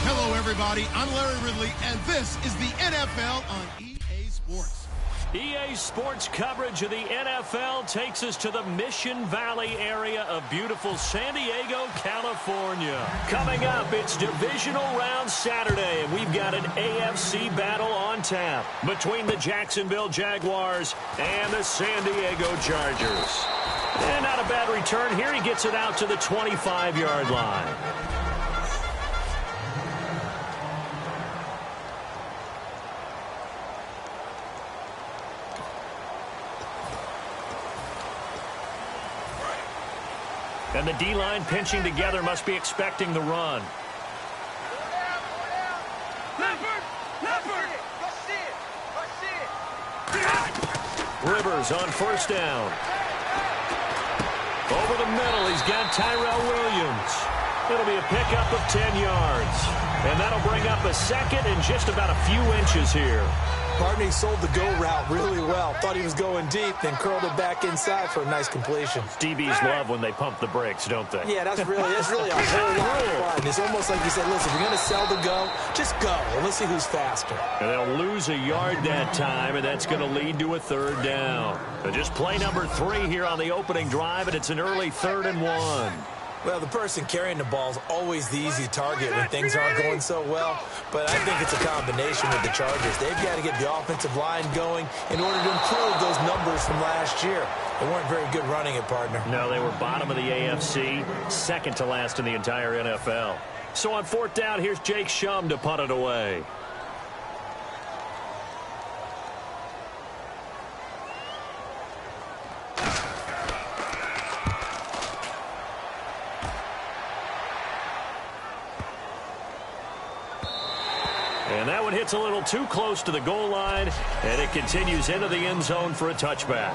Hello, everybody. I'm Larry Ridley, and this is the NFL on EA Sports. EA Sports coverage of the NFL takes us to the Mission Valley area of beautiful San Diego, California. Coming up, it's Divisional Round Saturday, and we've got an AFC battle on tap between the Jacksonville Jaguars and the San Diego Chargers. And not a bad return here. He gets it out to the 25-yard line. And the D-line pinching together must be expecting the run. Rivers on first down. Over the middle, he's got Tyrell Williams. It'll be a pickup of 10 yards. And that'll bring up a second and just about a few inches here. Partney sold the go route really well. Thought he was going deep, then curled it back inside for a nice completion. DBs love when they pump the brakes, don't they? Yeah, that's really a whole lot of fun. It's almost like you said, listen, if you're going to sell the go, just go. And let's see who's faster. And they'll lose a yard that time, and that's going to lead to a third down. So just play number 3 here on the opening drive, and it's an early 3rd and 1. Well, the person carrying the ball is always the easy target when things aren't going so well. But I think it's a combination with the Chargers. They've got to get the offensive line going in order to improve those numbers from last year. They weren't very good running it, partner. No, they were bottom of the AFC, second to last in the entire NFL. So on 4th down, here's Jake Shum to punt it away. And that one hits a little too close to the goal line, and it continues into the end zone for a touchback.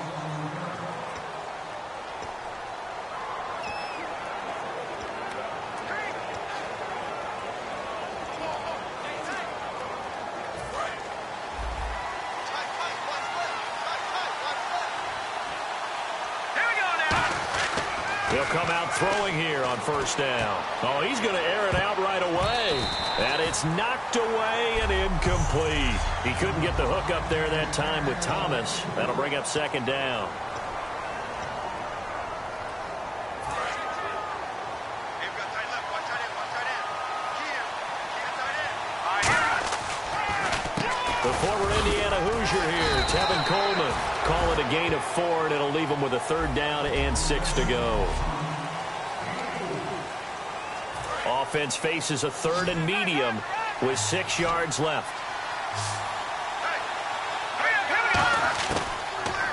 He'll come out throwing here on first down. Oh, he's going to air it out right away. And it's knocked away and incomplete. He couldn't get the hook up there that time with Thomas. That'll bring up second down. The former Indiana Hoosier here, Tevin Coleman. Call it a gain of 4, and it'll leave him with a 3rd down and 6 to go. Offense faces a 3rd and medium with 6 yards left.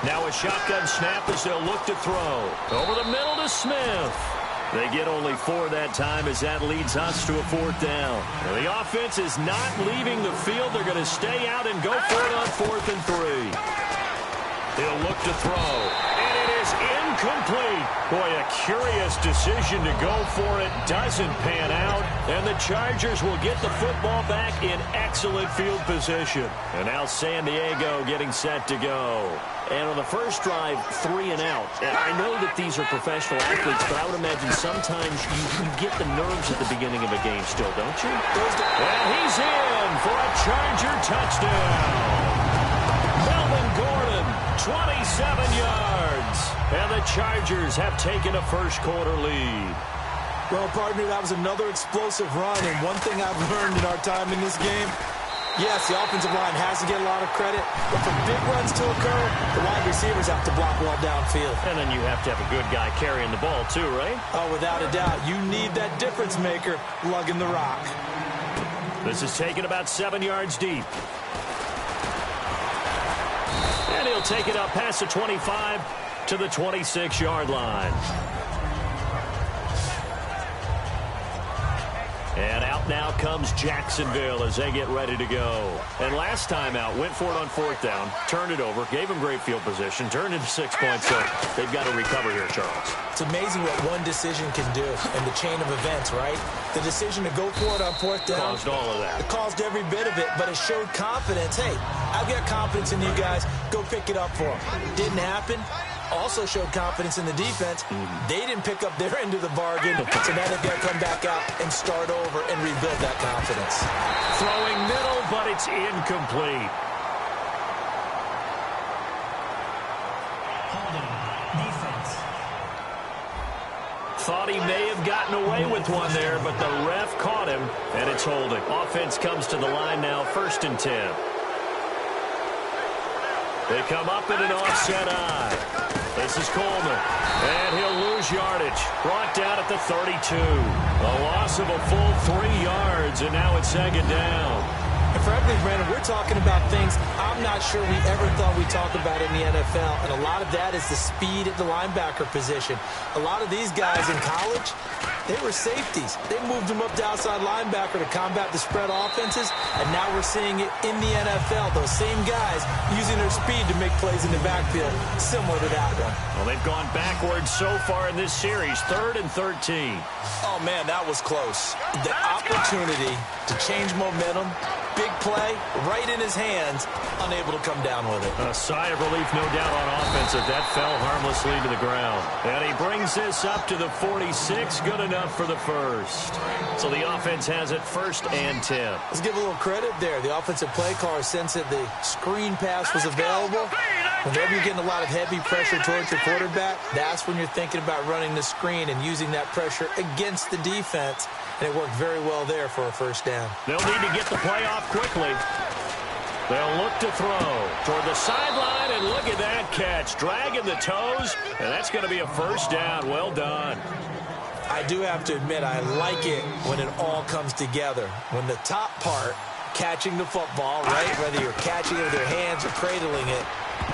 Now a shotgun snap as they'll look to throw. Over the middle to Smith. They get only 4 that time as that leads us to a 4th down. Now the offense is not leaving the field. They're going to stay out and go for it on 4th and 3. He'll look to throw, and it is incomplete. Boy, a curious decision to go for it. Doesn't pan out, and the Chargers will get the football back in excellent field position. And now San Diego getting set to go. And on the first drive, 3 and out. And I know that these are professional athletes, but I would imagine sometimes you get the nerves at the beginning of a game still, don't you? And he's in for a Charger touchdown. Melvin Gordon, 27 yards. And the Chargers have taken a first-quarter lead. Well, partner, that was another explosive run. And one thing I've learned in our time in this game, yes, the offensive line has to get a lot of credit, but for big runs to occur, the wide receivers have to block well downfield. And then you have to have a good guy carrying the ball too, right? Oh, without a doubt. You need that difference maker lugging the rock. This is taken about 7 yards deep. And he'll take it up past the 25 to the 26-yard line. And out now comes Jacksonville as they get ready to go. And last time out, went for it on 4th down, turned it over, gave him great field position, turned into 6 points, so they've got to recover here, Charles. It's amazing what one decision can do in the chain of events, right? The decision to go for it on 4th down. Caused all of that. It caused every bit of it, but it showed confidence. Hey, I've got confidence in you guys. Go pick it up for them. Didn't happen. also showed confidence in the defense. They didn't pick up their end of the bargain, so now they've got to come back out and start over and rebuild that confidence. Throwing middle, but it's incomplete. Thought he may have gotten away with one there, but the ref caught him, and it's holding. Offense comes to the line now, 1st and 10. They come up in an offset eye. This is Coleman, and he'll lose yardage. Brought down at the 32. A loss of a full 3 yards, and now it's 2nd down. And frankly, Brandon, we're talking about things I'm not sure we ever thought we'd talk about in the NFL, and a lot of that is the speed at the linebacker position. A lot of these guys in college, they were safeties. They moved them up to outside linebacker to combat the spread offenses, and now we're seeing it in the NFL. Those same guys using their speed to make plays in the backfield, similar to that one. Well, they've gone backwards so far in this series, 3rd and 13. Oh, man, that was close. The opportunity to change momentum, big play, right in his hands, unable to come down with it. A sigh of relief, no doubt, on offense that that fell harmlessly to the ground. And he brings this up to the 46, good enough for the first. So the offense has it 1st and 10. Let's give a little credit there. The offensive play caller sensed that the screen pass was available. Whenever you're getting a lot of heavy pressure towards your quarterback, that's when you're thinking about running the screen and using that pressure against the defense. And it worked very well there for a 1st down. They'll need to get the play off quickly. They'll look to throw toward the sideline, and look at that catch. Dragging the toes, and that's going to be a 1st down. Well done. I do have to admit, I like it when it all comes together. When the top part, catching the football, right, whether you're catching it with your hands or cradling it,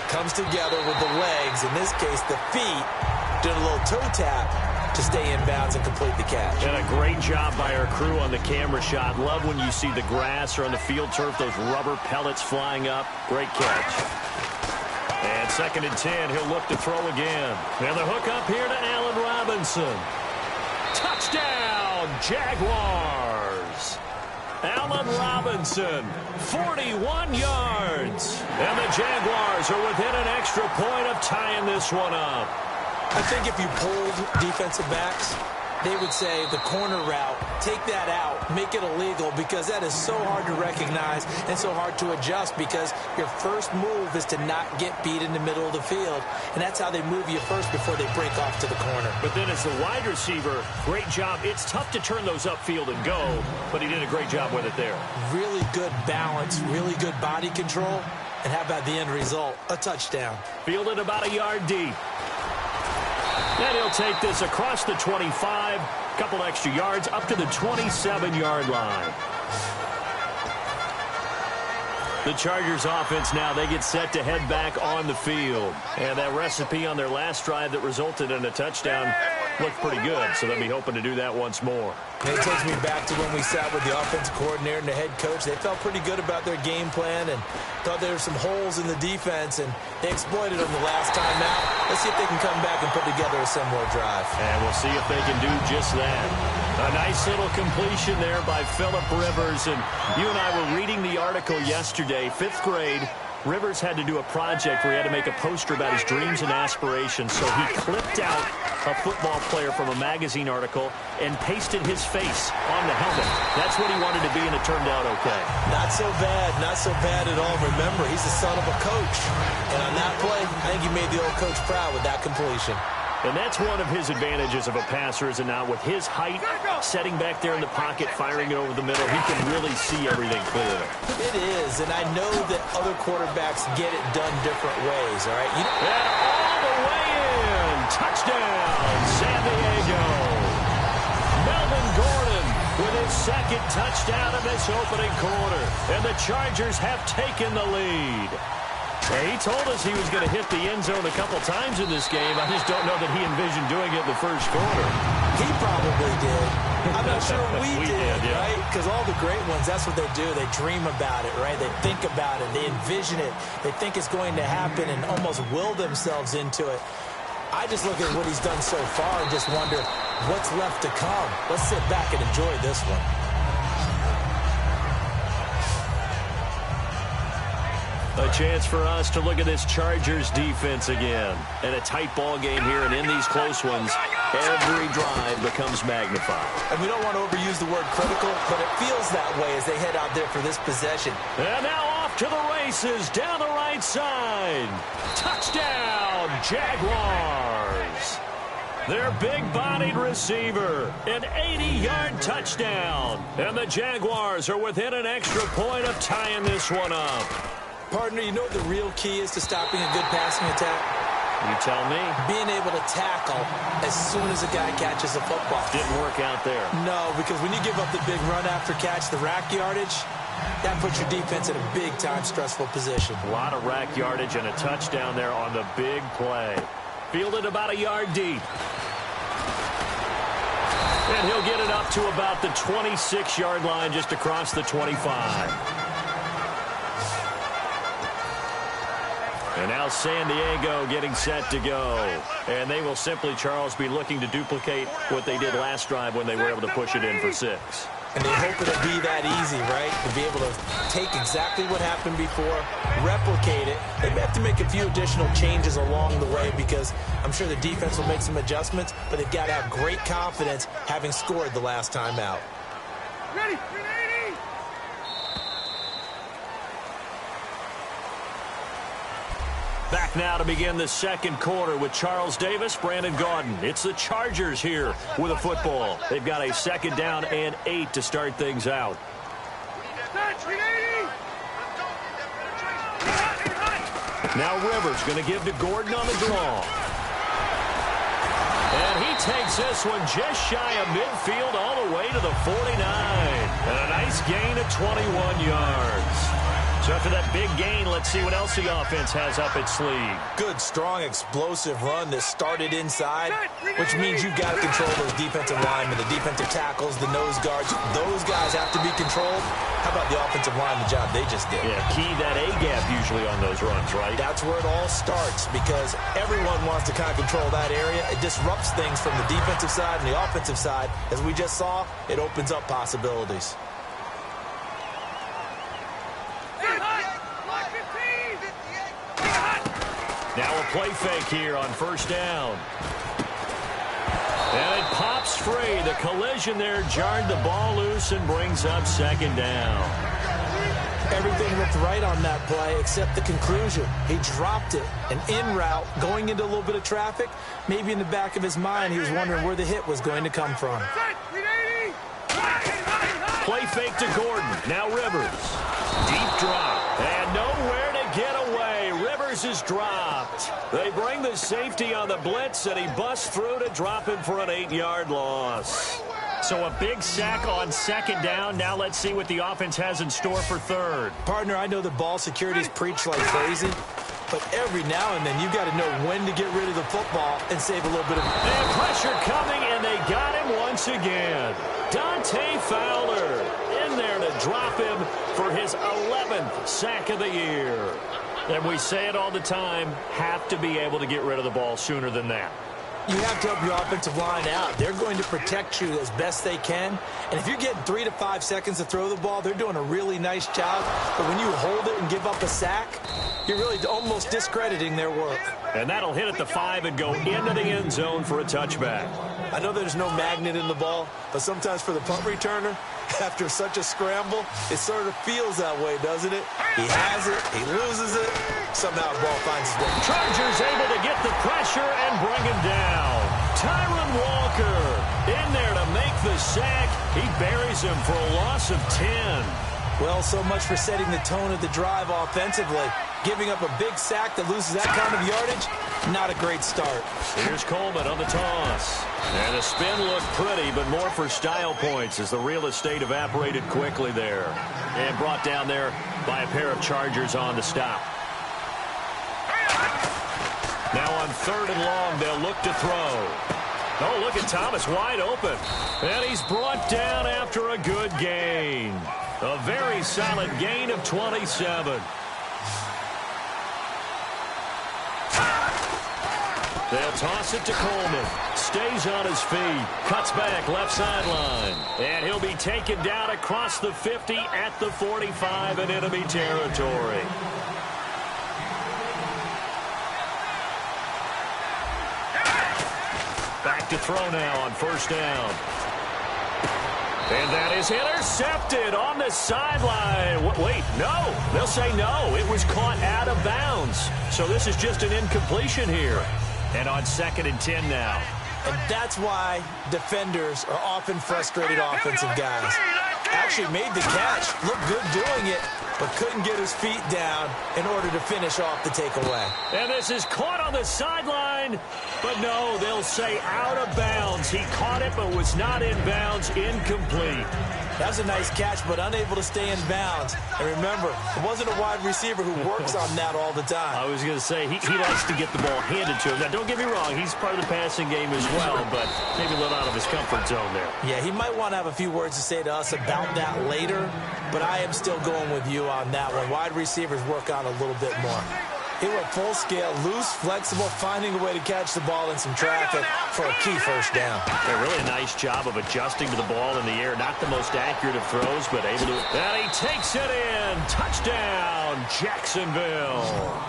comes together with the legs, in this case the feet, doing a little toe tap to stay in bounds and complete the catch. And a great job by our crew on the camera shot. Love when you see the grass or on the field turf, those rubber pellets flying up. Great catch. And 2nd and 10, he'll look to throw again. And the hook up here to Allen Robinson. Touchdown, Jaguars. Allen Robinson, 41 yards. And the Jaguars are within an extra point of tying this one up. I think if you pulled defensive backs, they would say the corner route, take that out, make it illegal, because that is so hard to recognize and so hard to adjust, because your first move is to not get beat in the middle of the field, and that's how they move you first before they break off to the corner. But then as the wide receiver, great job. It's tough to turn those upfield and go, but he did a great job with it there. Really good balance, really good body control, and how about the end result? A touchdown. Fielded about a yard deep. And he'll take this across the 25, couple extra yards, up to the 27-yard line. The Chargers offense now, they get set to head back on the field. And that recipe on their last drive that resulted in a touchdown looked pretty good, so they'll be hoping to do that once more. And it takes me back to when we sat with the offensive coordinator and the head coach. They felt pretty good about their game plan and thought there were some holes in the defense, and they exploited them the last time out. Let's see if they can come back and put together a similar drive. And we'll see if they can do just that. A nice little completion there by Phillip Rivers. And you and I were reading the article yesterday, 5th grade. Rivers had to do a project where he had to make a poster about his dreams and aspirations. So he clipped out a football player from a magazine article and pasted his face on the helmet. That's what he wanted to be, and it turned out okay. Not so bad at all. Remember, he's the son of a coach. And on that play, I think he made the old coach proud with that completion. And that's one of his advantages of a passer, is it not? With his height, setting back there in the pocket, firing it over the middle, he can really see everything clearly. It is, and I know that other quarterbacks get it done different ways, all right? And all the way in. Touchdown, San Diego. Melvin Gordon with his 2nd touchdown of this opening quarter. And the Chargers have taken the lead. He told us he was going to hit the end zone a couple times in this game. I just don't know that he envisioned doing it in the first quarter. He probably did. I'm not sure we did, yeah. right? Because all the great ones, that's what they do. They dream about it, right? They think about it. They envision it. They think it's going to happen and almost will themselves into it. I just look at what he's done so far and just wonder what's left to come. Let's sit back and enjoy this one. A chance for us to look at this Chargers defense again. And a tight ball game here, and in these close ones, every drive becomes magnified. And we don't want to overuse the word critical, but it feels that way as they head out there for this possession. And now off to the races down the right side. Touchdown, Jaguars. Their big-bodied receiver, an 80-yard touchdown. And the Jaguars are within an extra point of tying this one up. Partner, you know what the real key is to stopping a good passing attack? You tell me. Being able to tackle as soon as a guy catches the football. Didn't work out there. No, because when you give up the big run after catch, the rack yardage, that puts your defense in a big-time stressful position. A lot of rack yardage and a touchdown there on the big play. Fielded about a yard deep. And he'll get it up to about the 26-yard line, just across the 25. And now San Diego getting set to go. And they will simply, Charles, be looking to duplicate what they did last drive when they were able to push it in for 6. And they hope it'll be that easy, right? To be able to take exactly what happened before, replicate it. They may have to make a few additional changes along the way because I'm sure the defense will make some adjustments, but they've got to have great confidence having scored the last time out. Ready. Back now to begin the second quarter with Charles Davis, Brandon Gaudin. It's the Chargers here with a football. They've got a second down and 8 to start things out. Now Rivers going to give to Gordon on the draw. And he takes this one just shy of midfield all the way to the 49. And a nice gain of 21 yards. So after that big gain, let's see what else the offense has up its sleeve. Good, strong, explosive run that started inside, which means you've got to control those defensive linemen, the defensive tackles, the nose guards. Those guys have to be controlled. How about the offensive line, the job they just did? Yeah, key that A-gap usually on those runs, right? That's where it all starts because everyone wants to kind of control that area. It disrupts things from the defensive side and the offensive side. As we just saw, it opens up possibilities. Now a play fake here on first down. And it pops free. The collision there jarred the ball loose and brings up second down. Everything looked right on that play except the conclusion. He dropped it. An in route going into a little bit of traffic. Maybe in the back of his mind he was wondering where the hit was going to come from. Play fake to Gordon. Now Rivers. Deep drop. And nowhere to get away. Rivers is dropped. They bring the safety on the blitz, and he busts through to drop him for an 8-yard loss. So a big sack on second down. Now let's see what the offense has in store for third. Partner, I know the ball security's preached like crazy, but every now and then you've got to know when to get rid of the football and save a little bit of... And pressure coming, and they got him once again. Dante Fowler in there to drop him for his 11th sack of the year. And we say it all the time, have to be able to get rid of the ball sooner than that. You have to help your offensive line out. They're going to protect you as best they can. And if you're getting 3 to 5 seconds to throw the ball, they're doing a really nice job. But when you hold it and give up a sack, you're really almost discrediting their work. And that'll hit at the 5 and go into the end zone for a touchback. I know there's no magnet in the ball, but sometimes for the punt returner, after such a scramble, it sort of feels that way, doesn't it? He has it, he loses it, somehow the ball finds his way. Chargers able to get the pressure and bring him down. Tyron Walker in there to make the sack. He buries him for a loss of 10. Well, so much for setting the tone of the drive offensively. Giving up a big sack that loses that kind of yardage, not a great start. Here's Coleman on the toss. And the spin looked pretty, but more for style points as the real estate evaporated quickly there. And brought down there by a pair of Chargers on the stop. Now on third and long, they'll look to throw. Oh, look at Thomas wide open. And he's brought down after a good gain. A very solid gain of 27. They'll toss it to Coleman. Stays on his feet. Cuts back left sideline. And he'll be taken down across the 50 at the 45 in enemy territory. to throw now on first down. And that is intercepted on the sideline. Wait, no. They'll say no. It was caught out of bounds. So this is just an incompletion here. And on 2nd and 10 now. And that's why defenders are often frustrated offensive guys. Actually made the catch, looked good doing it, but couldn't get his feet down in order to finish off the takeaway. And this is caught on the sideline, but no, they'll say out of bounds. He caught it, but was not in bounds, incomplete. That was a nice catch, but unable to stay in bounds. And remember, it wasn't a wide receiver who works on that all the time. I was going to say, he likes to get the ball handed to him. Now, don't get me wrong, he's part of the passing game as well, but maybe a little out of his comfort zone there. Yeah, he might want to have a few words to say to us about that later, but I am still going with you on that one. Wide receivers work on a little bit more. He went full scale, loose, flexible, finding a way to catch the ball in some traffic for a key first down. A really nice job of adjusting to the ball in the air. Not the most accurate of throws, but able to. And he takes it in. Touchdown, Jacksonville.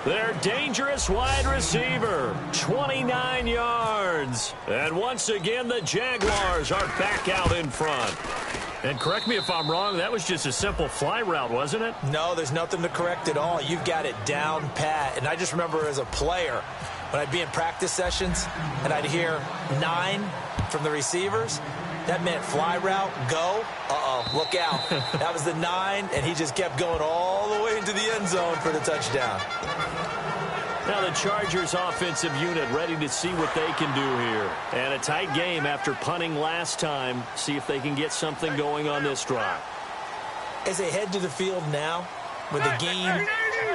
Their dangerous wide receiver, 29 yards. And once again, the Jaguars are back out in front. And correct me if I'm wrong, that was just a simple fly route, wasn't it? No, there's nothing to correct at all. You've got it down pat. And I just remember as a player, when I'd be in practice sessions and I'd hear 9 from the receivers, that meant fly route, go, look out. That was the 9, and he just kept going all the way into the end zone for the touchdown. Now the Chargers offensive unit ready to see what they can do here. And a tight game after punting last time. See if they can get something going on this drive. As they head to the field now, with the game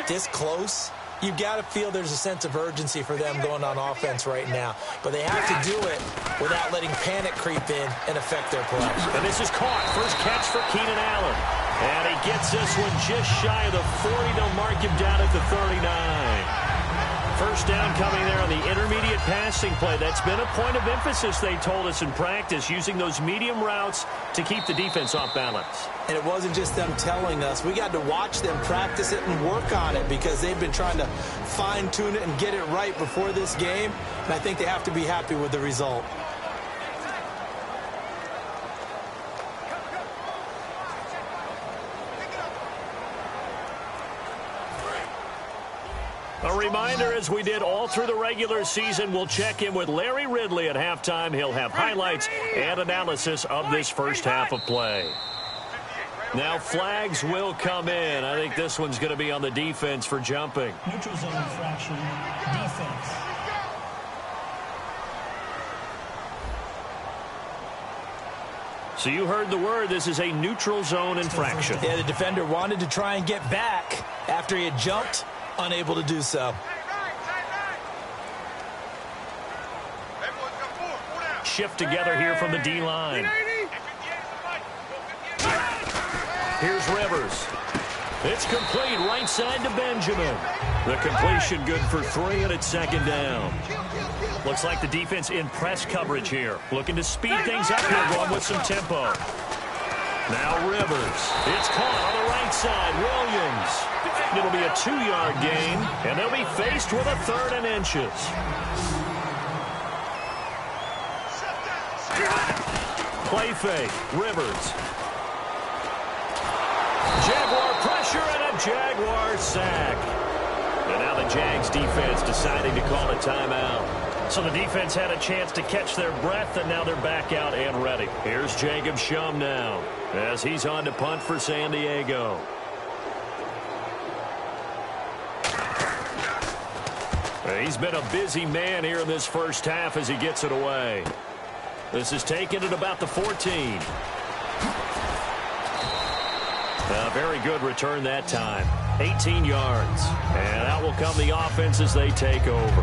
this close, you've got to feel there's a sense of urgency for them going on offense right now. But they have to do it without letting panic creep in and affect their play. And this is caught. First catch for Keenan Allen. And he gets this one just shy of the 40. They'll mark him down at the 39. First down coming there on the intermediate passing play. That's been a point of emphasis, they told us in practice, using those medium routes to keep the defense off balance. And it wasn't just them telling us. We got to watch them practice it and work on it because they've been trying to fine-tune it and get it right before this game. And I think they have to be happy with the result. A reminder, as we did all through the regular season, we'll check in with Larry Ridley at halftime. He'll have highlights and analysis of this first half of play. Now flags will come in. I think this one's going to be on the defense for jumping. Neutral zone infraction, defense. So you heard the word. This is a neutral zone infraction. Yeah, the defender wanted to try and get back after he had jumped. Unable to do so. Shift together here from the D-line. Here's Rivers. It's complete right side to Benjamin. The completion good for 3, and it's 2nd down. Looks like the defense in press coverage here. Looking to speed things up here, going with some tempo. Now Rivers. It's caught on the right side. Williams. It'll be a 2-yard gain, and they'll be faced with a 3rd and inches. Play fake. Rivers. Jaguar pressure and a Jaguar sack. And now the Jags defense deciding to call a timeout. So the defense had a chance to catch their breath, and now they're back out and ready. Here's Jacob Shum now as he's on to punt for San Diego. He's been a busy man here in this first half as he gets it away. This is taken at about the 14. A very good return that time. 18 yards. And out will come the offense as they take over.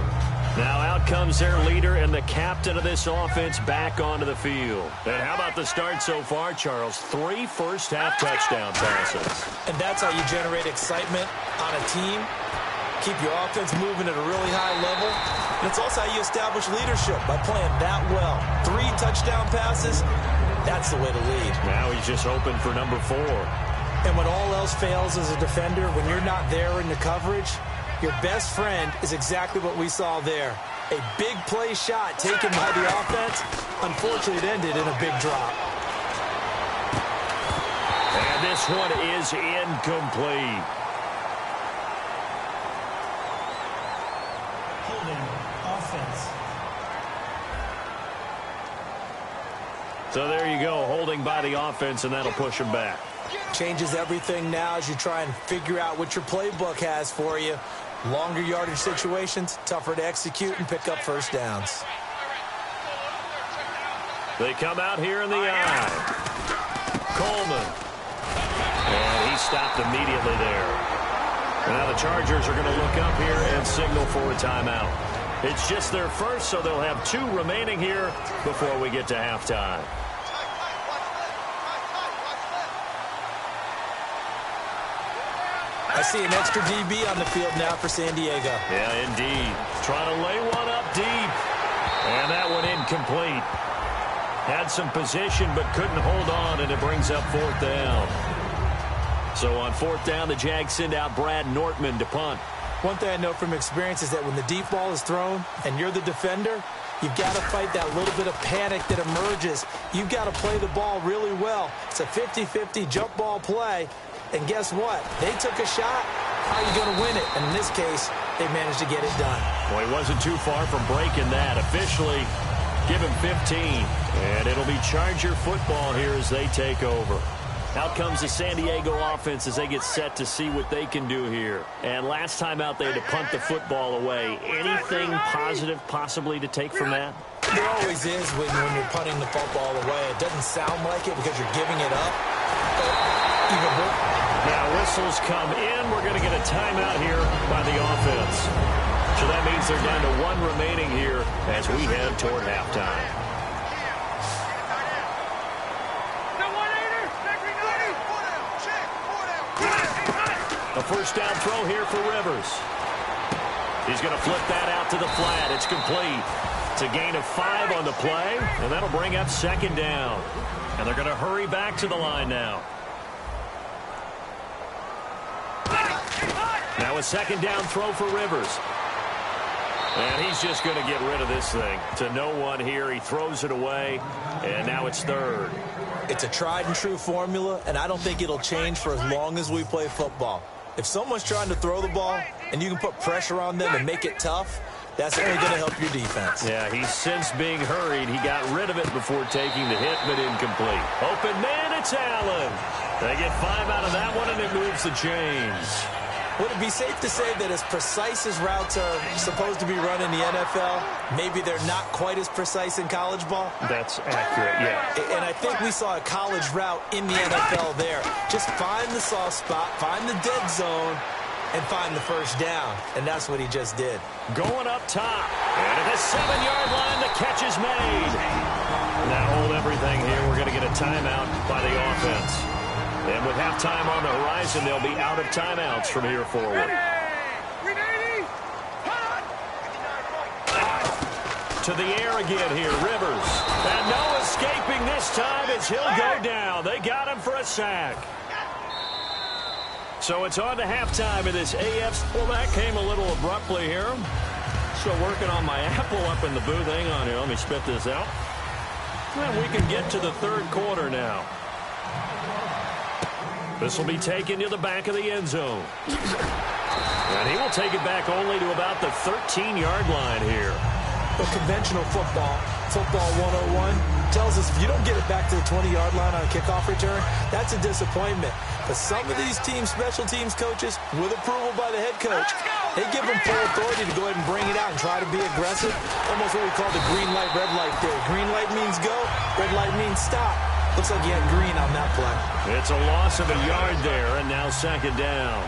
Now out comes their leader and the captain of this offense back onto the field. And how about the start so far, Charles? 3 first-half touchdown passes. And that's how you generate excitement on a team. Keep your offense moving at a really high level. And it's also how you establish leadership by playing that well. 3 touchdown passes, that's the way to lead. Now he's just hoping for number 4. And when all else fails as a defender, when you're not there in the coverage, your best friend is exactly what we saw there. A big play shot taken by the offense. Unfortunately, it ended in a big drop. And this one is incomplete. Holding offense. So there you go, holding by the offense, and that'll push him back. Changes everything now as you try and figure out what your playbook has for you. Longer yardage situations, tougher to execute and pick up first downs. They come out here in the eye. Coleman. And he stopped immediately there. And now the Chargers are going to look up here and signal for a timeout. It's just their first, so they'll have 2 remaining here before we get to halftime. I see an extra DB on the field now for San Diego. Yeah, indeed. Trying to lay one up deep. And that one incomplete. Had some position but couldn't hold on, and it brings up 4th down. So on 4th down, the Jags send out Brad Nortman to punt. One thing I know from experience is that when the deep ball is thrown and you're the defender, you've got to fight that little bit of panic that emerges. You've got to play the ball really well. It's a 50-50 jump ball play. And guess what? They took a shot. How are you going to win it? And in this case, they managed to get it done. Well, he wasn't too far from breaking that. Officially, give him 15. And it'll be Charger football here as they take over. Out comes the San Diego offense as they get set to see what they can do here. And last time out, they had to punt the football away. Anything positive possibly to take from that? There always is when you're punting the football away. It doesn't sound like it because you're giving it up. Now whistles come in. We're going to get a timeout here by the offense. So that means they're down to 1 remaining here as we head toward halftime. A first down throw here for Rivers. He's going to flip that out to the flat. It's complete. It's a gain of 5 on the play, and that'll bring up 2nd down. And they're going to hurry back to the line now. Now a 2nd down throw for Rivers. And he's just going to get rid of this thing. To no one here. He throws it away, and now it's 3rd. It's a tried and true formula, and I don't think it'll change for as long as we play football. If someone's trying to throw the ball and you can put pressure on them and make it tough, that's only going to help your defense. Yeah, he's since being hurried. He got rid of it before taking the hit, but incomplete. Open man, it's Allen. They get 5 out of that one, and it moves the chains. Would it be safe to say that as precise as routes are supposed to be run in the NFL, maybe they're not quite as precise in college ball? That's accurate, yeah. And I think we saw a college route in the NFL there. Just find the soft spot, find the dead zone, and find the first down. And that's what he just did. Going up top. And at the 7-yard line, the catch is made. Now hold everything here. We're going to get a timeout by the offense. And with halftime on the horizon, they'll be out of timeouts from here forward. To the air again here, Rivers. And no escaping this time as he'll go down. They got him for a sack. So it's on to halftime in this AF. Well, that came a little abruptly here. Still working on my apple up in the booth. Hang on here. Let me spit this out. And we can get to the 3rd quarter now. This will be taken to the back of the end zone. And he will take it back only to about the 13-yard line here. But conventional football 101, tells us if you don't get it back to the 20-yard line on a kickoff return, that's a disappointment. But some of these teams, special teams coaches, with approval by the head coach, they give them full authority to go ahead and bring it out and try to be aggressive. Almost what we call the green light, red light theory. Green light means go, red light means stop. Looks like he had green on that play. It's a loss of a yard there, and now 2nd down.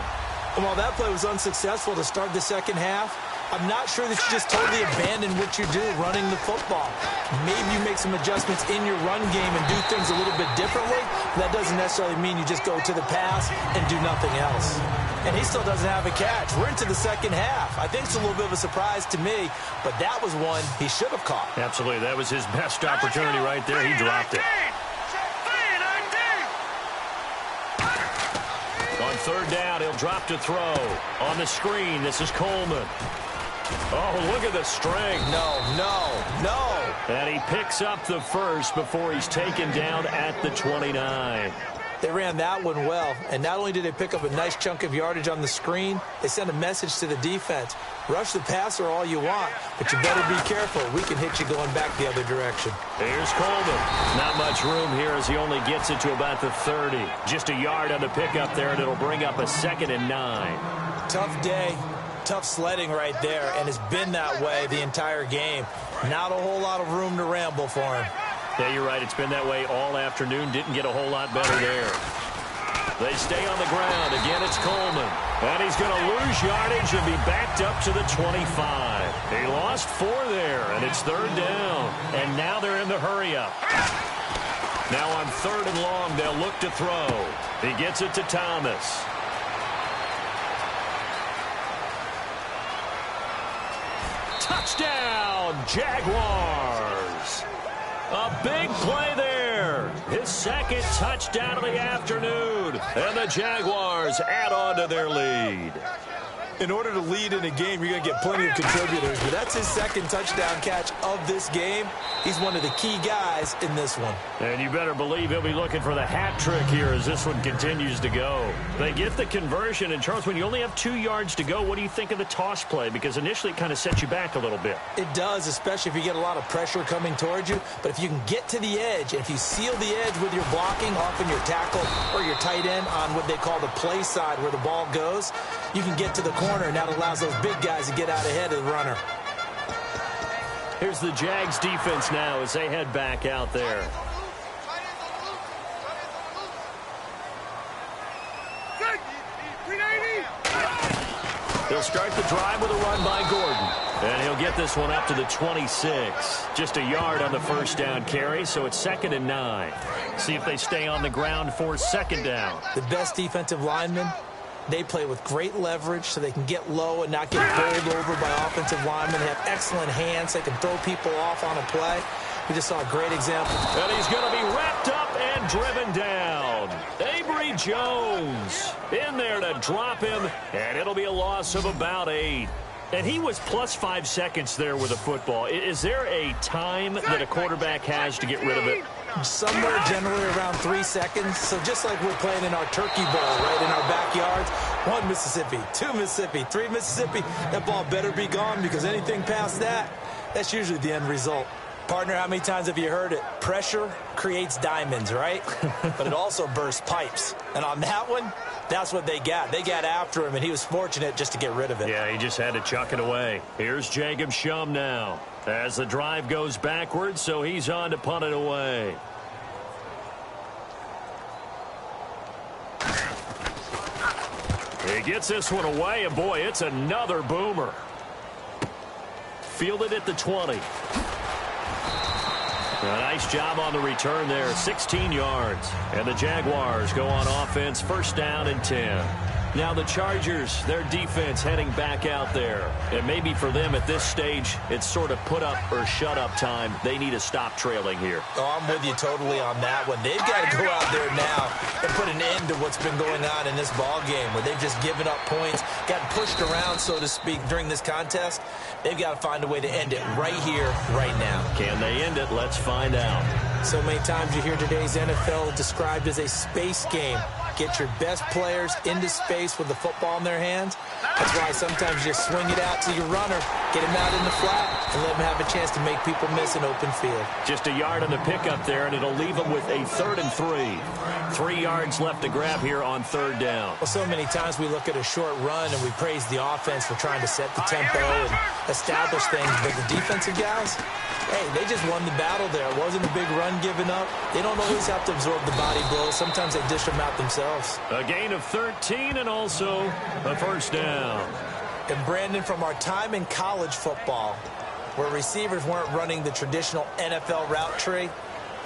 And while that play was unsuccessful to start the second half, I'm not sure that you just totally abandon what you do running the football. Maybe you make some adjustments in your run game and do things a little bit differently. That doesn't necessarily mean you just go to the pass and do nothing else. And he still doesn't have a catch. We're into the second half. I think it's a little bit of a surprise to me, but that was one he should have caught. Absolutely. That was his best opportunity right there. He dropped it. On 3rd down, he'll drop to throw. On the screen, this is Coleman. Oh, look at the strength. No. And he picks up the first before he's taken down at the 29. They ran that one well, and not only did they pick up a nice chunk of yardage on the screen, they sent a message to the defense. Rush the passer all you want, but you better be careful. We can hit you going back the other direction. Here's Coleman. Not much room here as he only gets it to about the 30. Just a yard on the pickup there, and it'll bring up a 2nd and 9. Tough day, tough sledding right there, and it's been that way the entire game. Not a whole lot of room to ramble for him. Yeah, you're right. It's been that way all afternoon. Didn't get a whole lot better there. They stay on the ground. Again, it's Coleman. And he's going to lose yardage and be backed up to the 25. He lost 4 there, and it's 3rd down. And now they're in the hurry-up. Now on 3rd and long, they'll look to throw. He gets it to Thomas. Touchdown, Jaguars! A big play there. His 2nd touchdown of the afternoon. And the Jaguars add on to their lead. In order to lead in a game, you're going to get plenty of contributors. But that's his 2nd touchdown catch of this game. He's one of the key guys in this one. And you better believe he'll be looking for the hat trick here as this one continues to go. They get the conversion. And, Charles, when you only have 2 yards to go, what do you think of the toss play? Because initially it kind of sets you back a little bit. It does, especially if you get a lot of pressure coming towards you. But if you can get to the edge, and if you seal the edge with your blocking, often your tackle or your tight end on what they call the play side where the ball goes, you can get to the corner, and that allows those big guys to get out ahead of the runner. Here's the Jags defense now as they head back out there. He'll start the drive with a run by Gordon. And he'll get this one up to the 26. Just a yard on the 1st down carry, so it's 2nd and 9. See if they stay on the ground for 2nd down. The best defensive linemen, they play with great leverage so they can get low and not get bowled over by offensive linemen. They have excellent hands. They can throw people off on a play. We just saw a great example. And he's going to be wrapped up and driven down. Avery Jones in there to drop him, and it'll be a loss of about 8. And he was plus 5 seconds there with a football. Is there a time that a quarterback has to get rid of it? Somewhere generally around 3 seconds. So just like we're playing in our turkey bowl, right, in our backyards, 1 Mississippi, 2 Mississippi, 3 Mississippi, that ball better be gone because anything past that, that's usually the end result. Partner, how many times have you heard it? Pressure creates diamonds, right? But it also bursts pipes. And on that one, that's what they got. They got after him, and he was fortunate just to get rid of it. Yeah, he just had to chuck it away. Here's Jacob Shum now as the drive goes backwards, so he's on to punt it away. He gets this one away, and boy, it's another boomer. Fielded at the 20. A nice job on the return there, 16 yards. And the Jaguars go on offense, 1st down and 10. Now the Chargers, their defense heading back out there. And maybe for them at this stage, it's sort of put up or shut up time. They need to stop trailing here. Oh, I'm with you totally on that one. They've got to go out there now and put an end to what's been going on in this ball game where they've just given up points, gotten pushed around, so to speak, during this contest. They've got to find a way to end it right here, right now. Can they end it? Let's find out. So many times you hear today's NFL described as a space game. Get your best players into space with the football in their hands. That's why sometimes you just swing it out to your runner, get him out in the flat, and let him have a chance to make people miss an open field. Just a yard on the pickup there, and it'll leave them with a 3rd and 3. 3 yards left to grab here on 3rd down. Well, so many times we look at a short run and we praise the offense for trying to set the tempo and establish things, but the defensive guys, hey, they just won the battle there. It wasn't a big run given up. They don't always have to absorb the body blows. Sometimes they dish them out themselves. A gain of 13 and also a 1st down. And Brandon, from our time in college football, where receivers weren't running the traditional NFL route tree,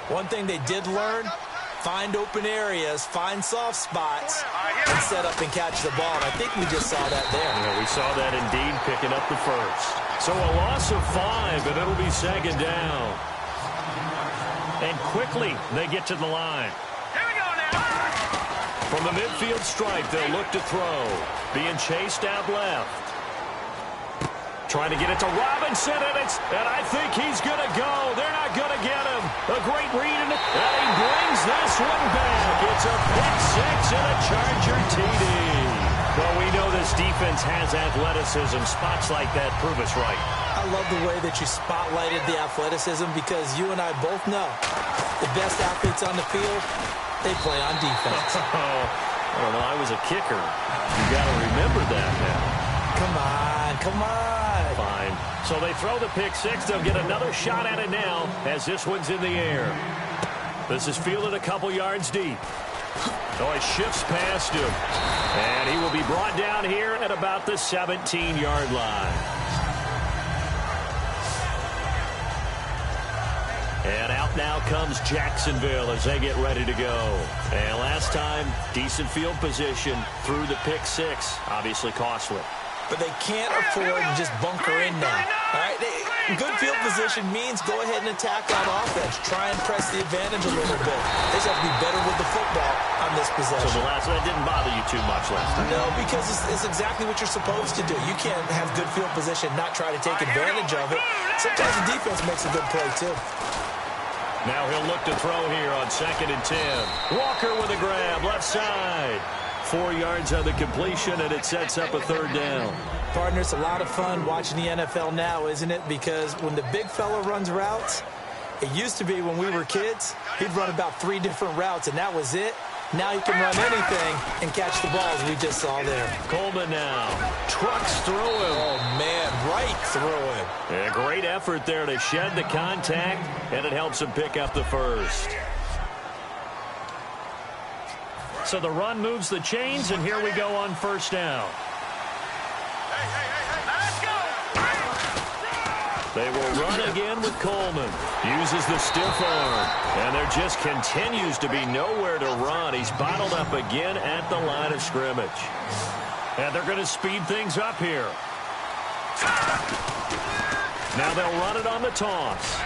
one thing they did learn, find open areas, find soft spots, and set up and catch the ball. And I think we just saw that there. Yeah, we saw that indeed, picking up the 1st. So a loss of 5, and it'll be 2nd down. And quickly they get to the line. Here we go now. From the midfield stripe, they'll look to throw. Being chased out left. Trying to get it to Robinson, and I think he's going to go. They're not going to get him. A great read, and he brings this one back. It's a pick six and a Charger TD. Well, we know this defense has athleticism. Spots like that prove us right. I love the way that you spotlighted the athleticism because you and I both know the best athletes on the field, they play on defense. I don't know. I was a kicker. You got to remember that now. Come on. Fine. So they throw the pick six. They'll get another shot at it now as this one's in the air. This is fielded a couple yards deep. Oh, it shifts past him. And he will be brought down here at about the 17-yard line. And out now comes Jacksonville as they get ready to go. And last time, decent field position through the pick six. Obviously costly. But they can't afford to just bunker in now. All right? Good field position means go ahead and attack on offense. Try and press the advantage a little bit. They just have to be better with the football on this possession. So that didn't bother you too much last time? No, because it's exactly what you're supposed to do. You can't have good field position, not try to take advantage of it. Sometimes the defense makes a good play, too. Now he'll look to throw here on 2nd and 10. Walker with a grab, left side. 4 yards on the completion, and it sets up a 3rd down. Partner, it's a lot of fun watching the NFL now, isn't it? Because when the big fella runs routes, it used to be when we were kids, he'd run about 3 different routes, and that was it. Now he can run anything and catch the balls we just saw there. Coleman now. Trucks through him. Oh, man, right through him. A great effort there to shed the contact, and it helps him pick up the first. So the run moves the chains, and here we go on 1st down. They will run again with Coleman. Uses the stiff arm. And there just continues to be nowhere to run. He's bottled up again at the line of scrimmage. And they're going to speed things up here. Now they'll run it on the toss.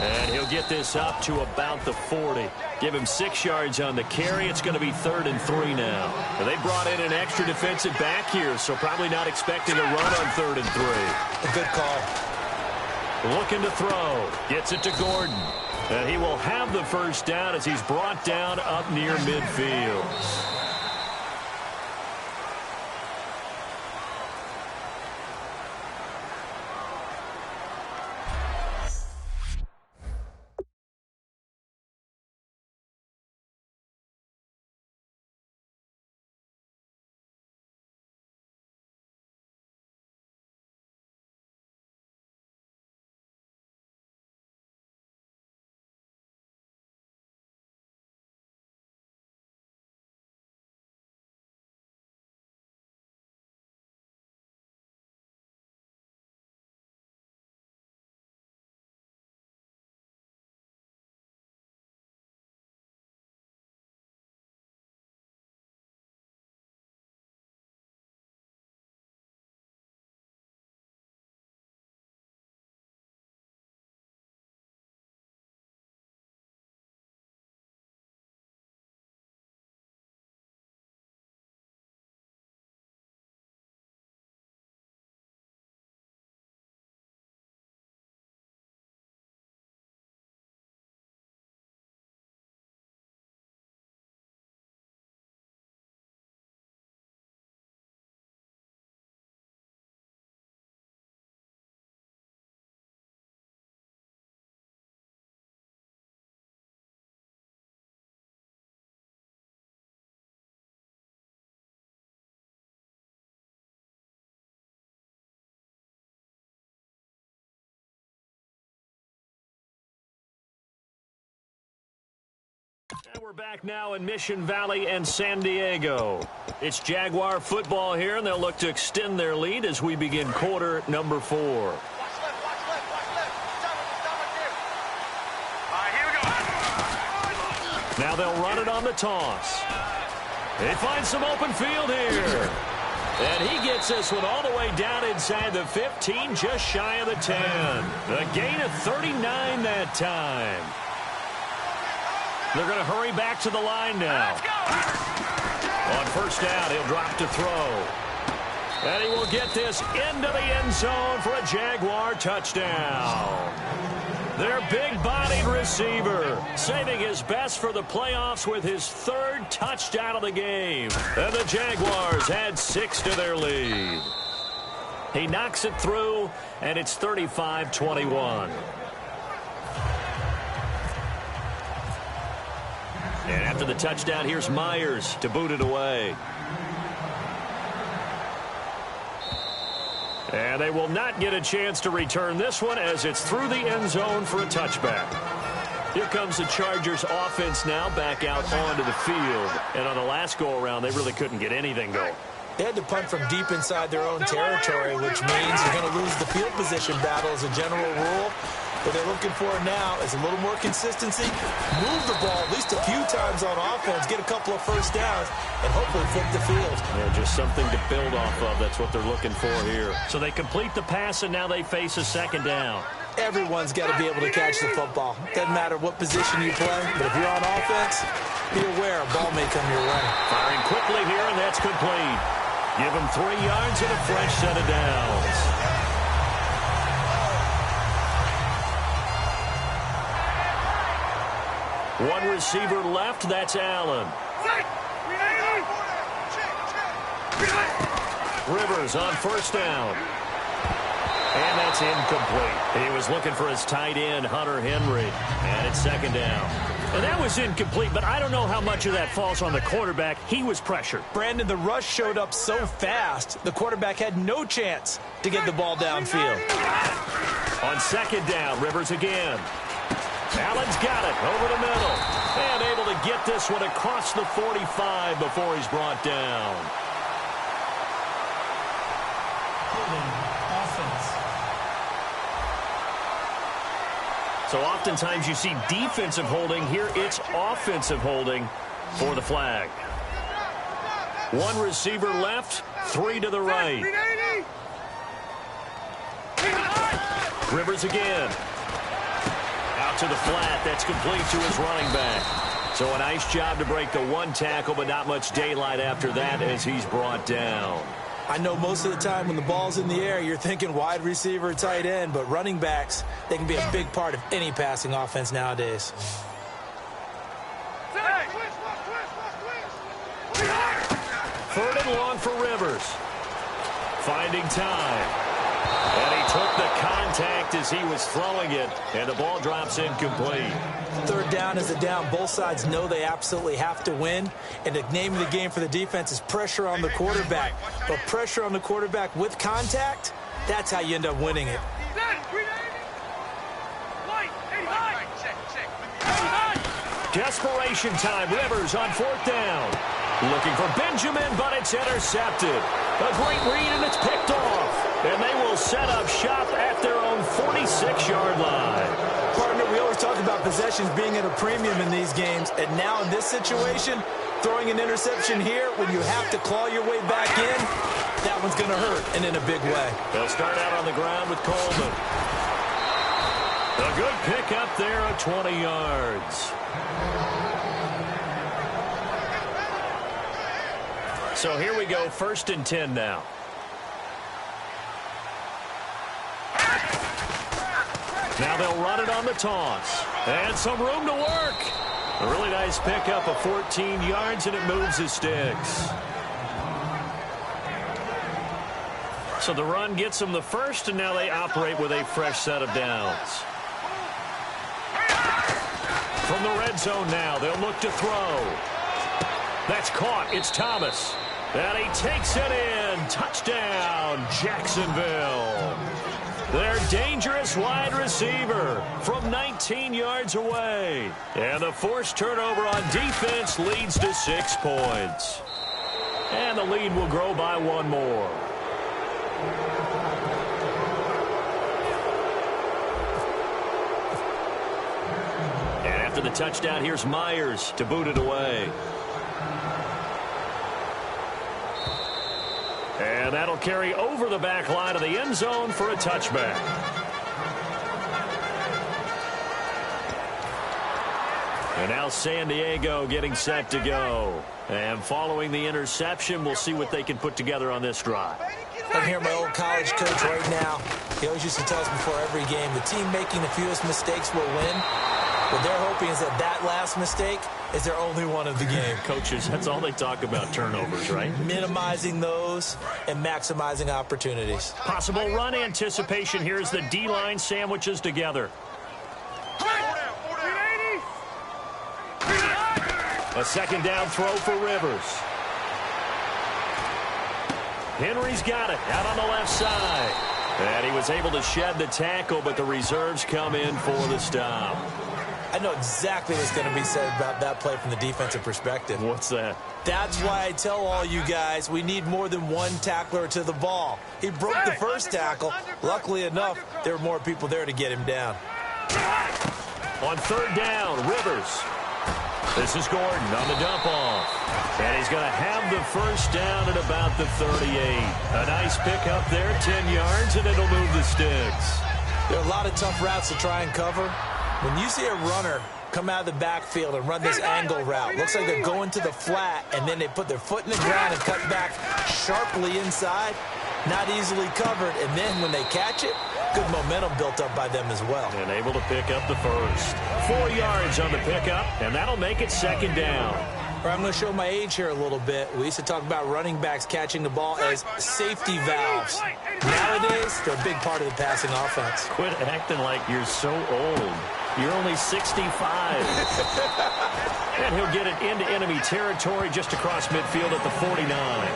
And he'll get this up to about the 40. Give him 6 yards on the carry. It's going to be 3rd and 3 now. And they brought in an extra defensive back here, so probably not expecting a run on 3rd and 3. A good call. Looking to throw. Gets it to Gordon. And he will have the 1st down as he's brought down up near midfield. And we're back now in Mission Valley and San Diego. It's Jaguar football here, and they'll look to extend their lead as we begin quarter number 4. Now they'll run it on the toss. They find some open field here. And he gets this one all the way down inside the 15, just shy of the 10. A gain of 39 that time. They're going to hurry back to the line now. On 1st down, he'll drop to throw. And he will get this into the end zone for a Jaguar touchdown. Their big-bodied receiver saving his best for the playoffs with his third touchdown of the game. And the Jaguars add 6 to their lead. He knocks it through, and it's 35-21. And after the touchdown, here's Myers to boot it away. And they will not get a chance to return this one as it's through the end zone for a touchback. Here comes the Chargers offense now back out onto the field. And on the last go-around, they really couldn't get anything going. They had to punt from deep inside their own territory, which means you're going to lose the field position battle as a general rule. What they're looking for now is a little more consistency, move the ball at least a few times on offense, get a couple of first downs, and hopefully flip the field. Yeah, just something to build off of. That's what they're looking for here. So they complete the pass, and now they face a second down. Everyone's got to be able to catch the football. Doesn't matter what position you play, but if you're on offense, be aware a ball may come your way. Firing quickly here, and that's complete. Give him 3 yards and a fresh set of downs. One receiver left, that's Allen. Rivers on first down. And that's incomplete. He was looking for his tight end, Hunter Henry. And it's second down. And that was incomplete, but I don't know how much of that falls on the quarterback. He was pressured. Brandon, the rush showed up so fast, the quarterback had no chance to get the ball downfield. On second down, Rivers again. Allen's got it over the middle. And able to get this one across the 45 before he's brought down. Offense. So oftentimes you see defensive holding. Here it's offensive holding for the flag. One receiver left, 3 to the right. Rivers again. Out to the flat. That's complete to his running back. So a nice job to break the one tackle, but not much daylight after that as he's brought down. I know most of the time when the ball's in the air, you're thinking wide receiver, tight end, but running backs, they can be a big part of any passing offense nowadays. Third and long for Rivers. Finding time. And he took the contact as he was throwing it, and the ball drops incomplete. Third down is a down. Both sides know they absolutely have to win, and the name of the game for the defense is pressure on the quarterback. But pressure on the quarterback with contact, that's how you end up winning it. Desperation time. Rivers on fourth down. Looking for Benjamin, but it's intercepted. A great read, and it's picked off. And they will set up shop at their own 46-yard line. Partner, we always talk about possessions being at a premium in these games. And now in this situation, throwing an interception here when you have to claw your way back in, that one's going to hurt, and in a big way. They'll start out on the ground with Coleman. A good pickup there at 20 yards. So here we go, 1st and 10 now. Now they'll run it on the toss. And some room to work. A really nice pickup of 14 yards, and it moves the sticks. So the run gets them the first, and now they operate with a fresh set of downs. From the red zone now, they'll look to throw. That's caught. It's Thomas. And he takes it in. Touchdown, Jacksonville. Their dangerous wide receiver from 19 yards away. And the forced turnover on defense leads to 6 points. And the lead will grow by 1 more. And after the touchdown, here's Myers to boot it away. And that'll carry over the back line of the end zone for a touchback. And now San Diego getting set to go. And following the interception, we'll see what they can put together on this drive. I can hear my old college coach right now. He always used to tell us before every game, the team making the fewest mistakes will win. What they're hoping is that last mistake is their only one of the game. Coaches, that's all they talk about, turnovers, right? Minimizing those and maximizing opportunities. Possible run anticipation. Here's the D-line sandwiches together. A second down throw for Rivers. Henry's got it out on the left side. And he was able to shed the tackle, but the reserves come in for the stop. I know exactly what's going to be said about that play from the defensive perspective. What's that? That's why I tell all you guys we need more than one tackler to the ball. He broke the first tackle. Luckily enough, there were more people there to get him down. On third down, Rivers. This is Gordon on the dump off. And he's going to have the first down at about the 38. A nice pickup there, 10 yards, and it'll move the sticks. There are a lot of tough routes to try and cover. When you see a runner come out of the backfield and run this angle route, looks like they're going to the flat, and then they put their foot in the ground and cut back sharply inside, not easily covered. And then when they catch it, good momentum built up by them as well. And able to pick up the first. 4 yards on the pickup, and that'll make it second down. I'm going to show my age here a little bit. We used to talk about running backs catching the ball as safety valves. Nowadays, they're a big part of the passing offense. Quit acting like you're so old. You're only 65. And he'll get it into enemy territory just across midfield at the 49.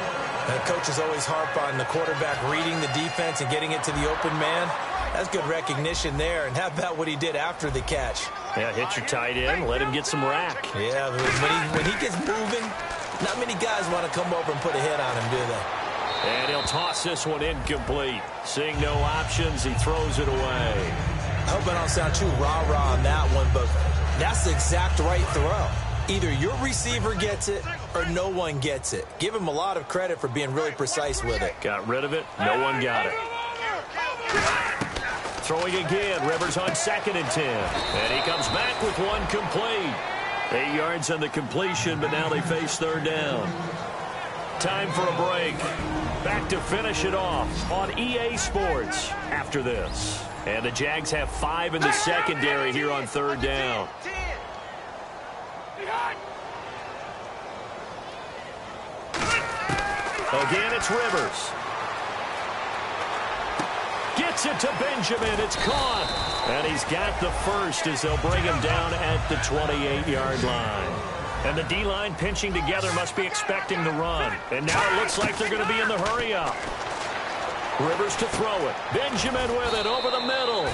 Coaches always harp on the quarterback reading the defense and getting it to the open man. That's good recognition there. And how about what he did after the catch? Yeah, hit your tight end, let him get some rack. Yeah, when he gets moving, not many guys want to come over and put a hit on him, do they? And he'll toss this one incomplete. Seeing no options, he throws it away. I hope I don't sound too rah-rah on that one, but that's the exact right throw. Either your receiver gets it or no one gets it. Give him a lot of credit for being really precise with it. Got rid of it. No one got it. Throwing again. Rivers on 2nd and 10. And he comes back with one complete. 8 yards on the completion, but now they face third down. Time for a break. Back to finish it off on EA Sports after this. And the Jags have 5 in the secondary here on third down. Again, it's Rivers. Gets it to Benjamin. It's caught. And he's got the first as they'll bring him down at the 28-yard line. And the D-line pinching together must be expecting the run. And now it looks like they're going to be in the hurry-up. Rivers to throw it. Benjamin with it over the middle.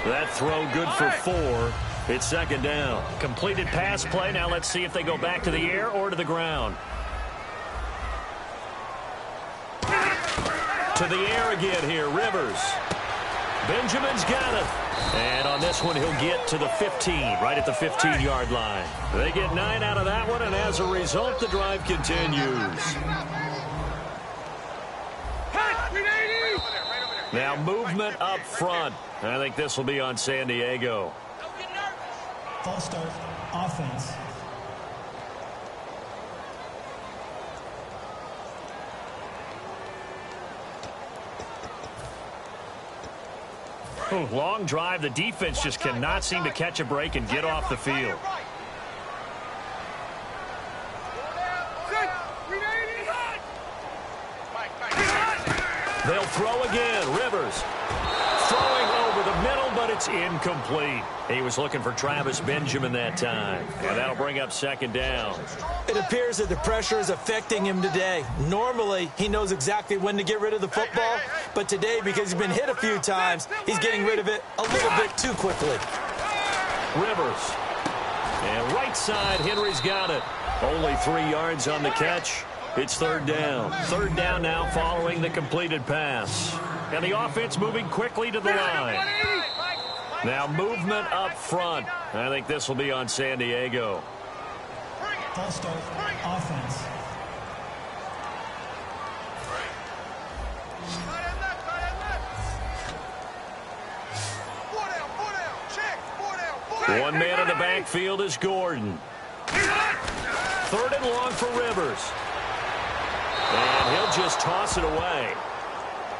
That throw good for 4. It's second down. Completed pass play. Now let's see if they go back to the air or to the ground. To the air again here, Rivers. Benjamin's got it. And on this one, he'll get to the 15, right at the 15-yard line. They get 9 out of that one, and as a result, the drive continues. Now movement up front. I think this will be on San Diego. False start, offense. Ooh, long drive. The defense just cannot seem to catch a break and get off the field. They'll throw again. Rivers throwing over the middle, but it's incomplete. He was looking for Travis Benjamin that time, and that'll bring up second down. It appears that the pressure is affecting him today. Normally, he knows exactly when to get rid of the football, but today, because he's been hit a few times, he's getting rid of it a little bit too quickly. Rivers. And right side, Henry's got it. Only 3 yards on the catch. It's third down. Third down now following the completed pass. And the offense moving quickly to the line. Now movement up front. I think this will be on San Diego. False start, offense. One man in the backfield is Gordon. Third and long for Rivers. And he'll just toss it away.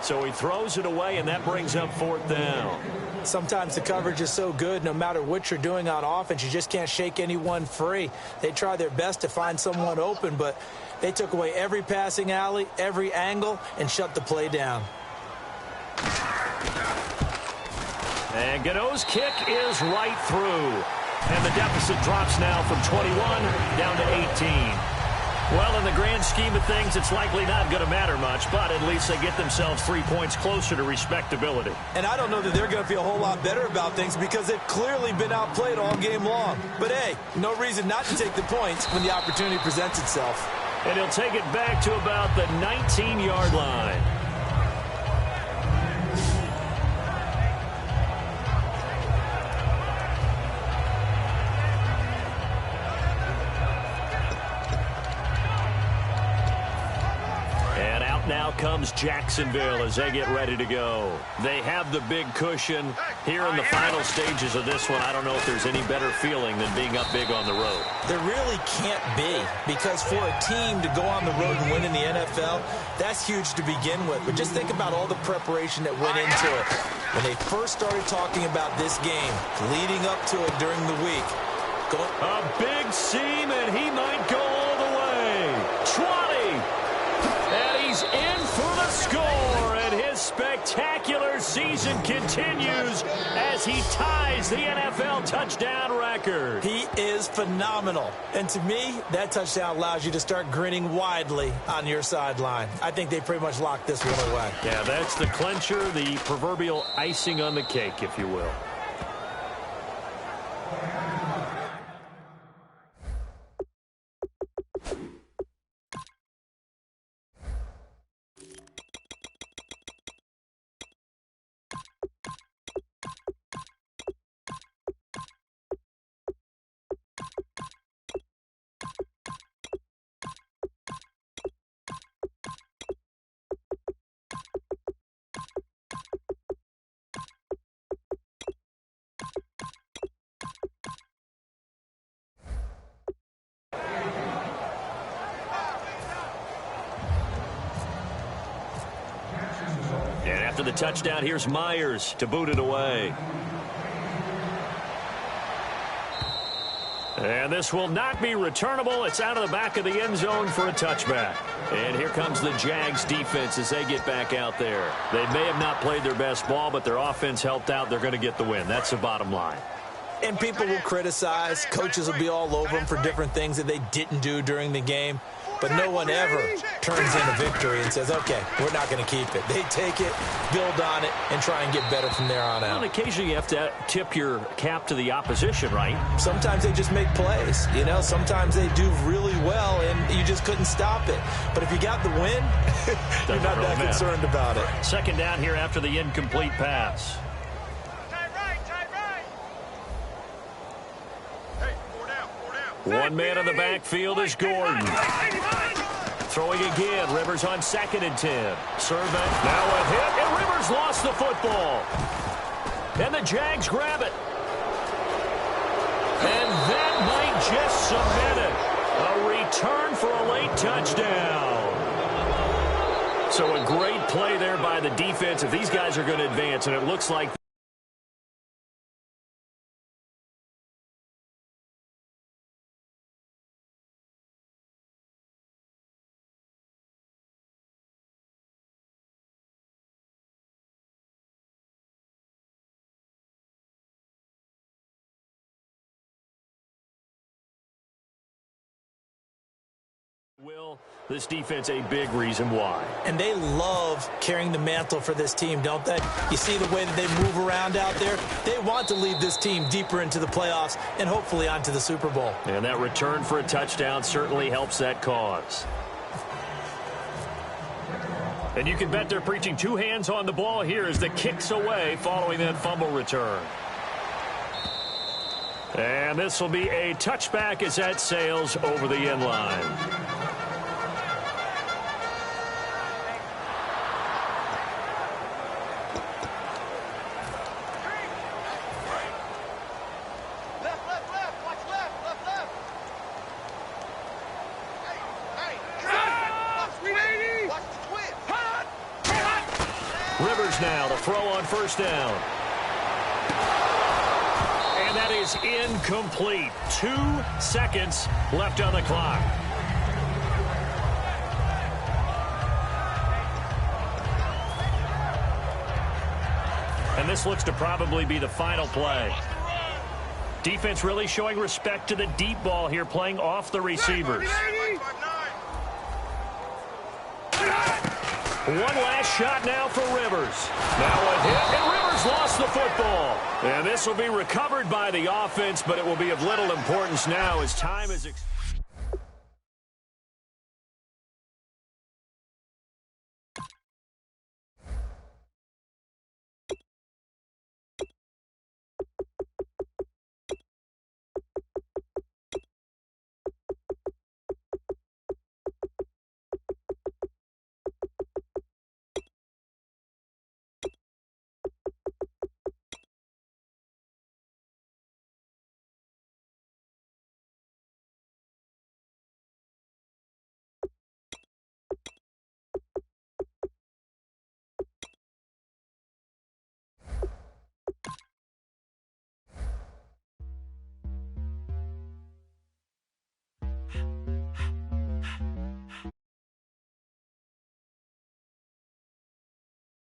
So he throws it away, and that brings up 4th down. Sometimes the coverage is so good, no matter what you're doing on offense, you just can't shake anyone free. They try their best to find someone open, but they took away every passing alley, every angle, and shut the play down. And Gano's kick is right through. And the deficit drops now from 21 down to 18. Well, in the grand scheme of things, it's likely not going to matter much, but at least they get themselves 3 points closer to respectability. And I don't know that they're going to feel a whole lot better about things because they've clearly been outplayed all game long. But, hey, no reason not to take the points when the opportunity presents itself. And he'll take it back to about the 19-yard line. Now comes Jacksonville as they get ready to go. They have the big cushion. Here in the final stages of this one, I don't know if there's any better feeling than being up big on the road. There really can't be, because for a team to go on the road and win in the NFL, that's huge to begin with. But just think about all the preparation that went into it. When they first started talking about this game, leading up to it during the week. A big seam, and he might go all the way. 20. And he's in for the score, and his spectacular season continues as he ties the NFL touchdown record. He is phenomenal. And to me, that touchdown allows you to start grinning widely on your sideline. I think they pretty much locked this one away. Yeah, that's the clincher, the proverbial icing on the cake, if you will. And after the touchdown, here's Myers to boot it away. And this will not be returnable. It's out of the back of the end zone for a touchback. And here comes the Jags defense as they get back out there. They may have not played their best ball, but their offense helped out. They're going to get the win. That's the bottom line. And people will criticize. Coaches will be all over them for different things that they didn't do during the game. But no one ever turns in a victory and says, okay, we're not going to keep it. They take it, build on it, and try and get better from there on out. Well, occasionally you have to tip your cap to the opposition, right? Sometimes they just make plays. You know, sometimes they do really well, and you just couldn't stop it. But if you got the win, you're not that concerned about it. Second down here after the incomplete pass. One man in the backfield is Gordon. Throwing again. Rivers on 2nd and 10. Servant. Now a hit. And Rivers lost the football. And the Jags grab it. And that might just cement it. A return for a late touchdown. So a great play there by the defense if these guys are going to advance. And it looks like this defense a big reason why. And they love carrying the mantle for this team, don't they? You see the way that they move around out there? They want to lead this team deeper into the playoffs and hopefully onto the Super Bowl. And that return for a touchdown certainly helps that cause. And you can bet they're preaching two hands on the ball here as the kick's away following that fumble return. And this will be a touchback as that sails over the end line. Rivers now to throw on first down. And that is incomplete. 2 seconds left on the clock. And this looks to probably be the final play. Defense really showing respect to the deep ball here, playing off the receivers. One last shot now for Rivers. Now a hit, and Rivers lost the football. And this will be recovered by the offense, but it will be of little importance now as time is...